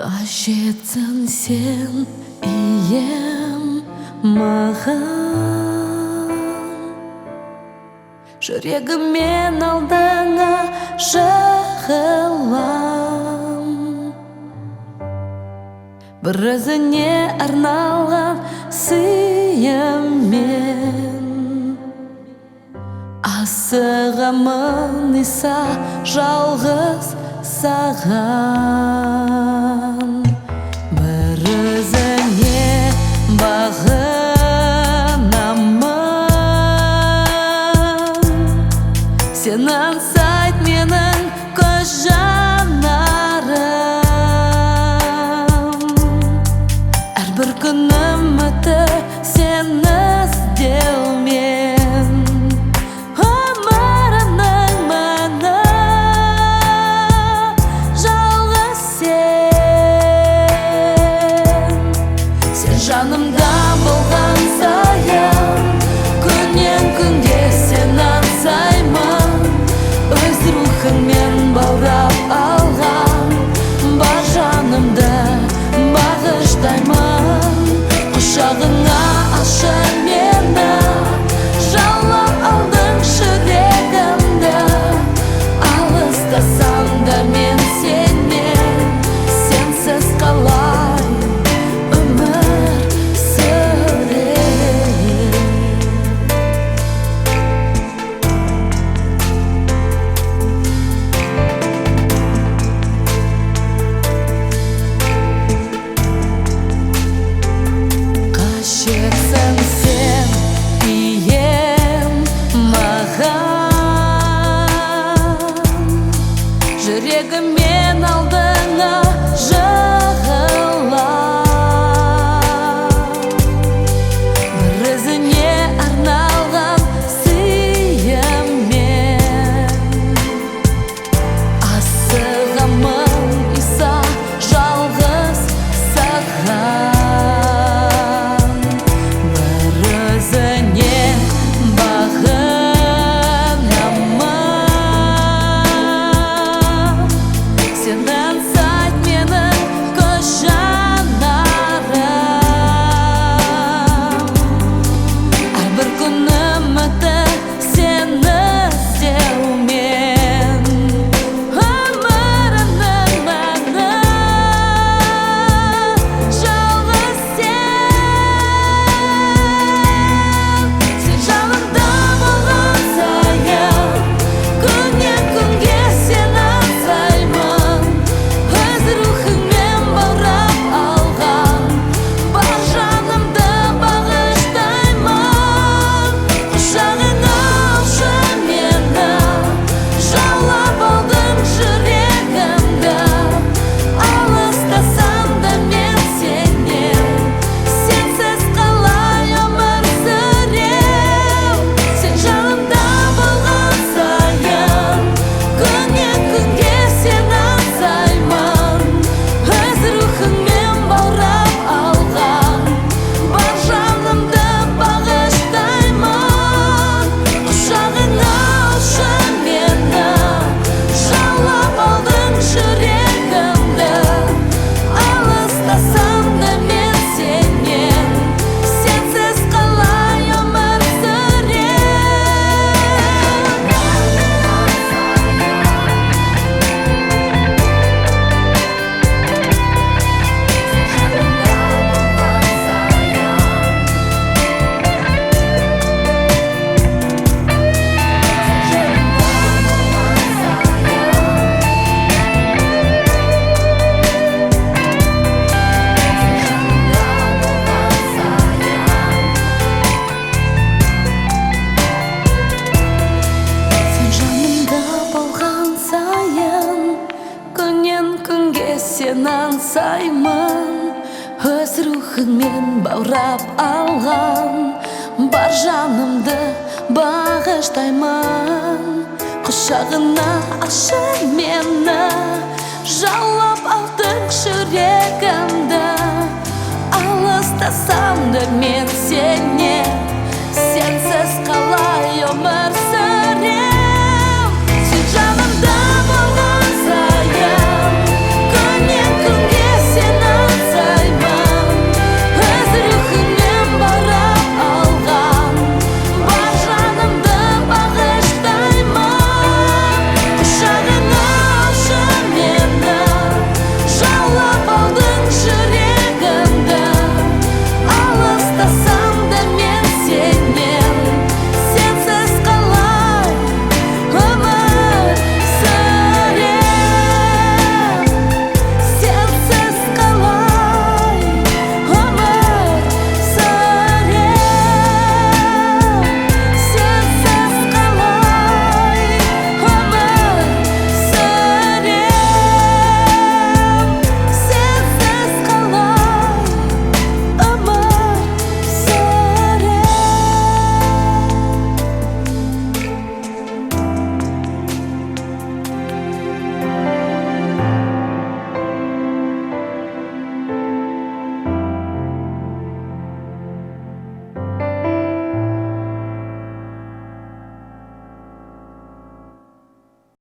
Қажетсің сен ием маған, жүрегіммен алдыңа жығылам. Бір өзіңе арналған сыйыммен асығамын иса жалғыз саған. Бір өзіңе бағынамын, сен аңсайт менің көз жанарым. Әрбір күнім өті сені іздеумен, өмірімнің мәні жалғыз сен жанымда болған сайын, күннен күнге сен аңсаймын. Өз рухыңмен баурап алған бар жанымды бағыштаймын. Құшағыңа алшы мені, жаулап алдың жүрегімді. Алыстасам да мен сенен, сенсіз қалай өмір сүрем. Қажетсің сен ием маған, жүрегіммен алдыңа жығылам. Бір өзіңе арналған сыйыммен асығамын иса жалғыз саған. Бір өзіңе бағынамын, сен аңсайт менің көз жанарым. Әрбір күнім өті сені іздеумен, өмірімнің мәні жалғыз сен жанымда болған сайын, күннен күнге сен аңсаймын. Өз рухыңмен баурап алған бар жанымды бағыштаймын. Құшағыңа алшы мені, жаулап алдың жүрегімді. Алыстасам да мен сенен, сенсіз қалай өмір сүрем. Сен жанымда болған сайын, күннен күнге сен аңсаймын. Өз рухыңмен баурап алған бар жанымды бағыштаймын. Құшағыңа алшы мені, жаулап алдың жүрегімді. Алыстасам да мен сенен, сенсіз қалай өмір Сен жанымда болған сайын, күннен күнге сен аңсаймын. Өз рухыңмен баурап алған бар жанымды бағыштаймын. Құшағына алшы мені, жаулап алдың жүрегімді. Алыстасам да мен сенен, сенсіз қалай өмір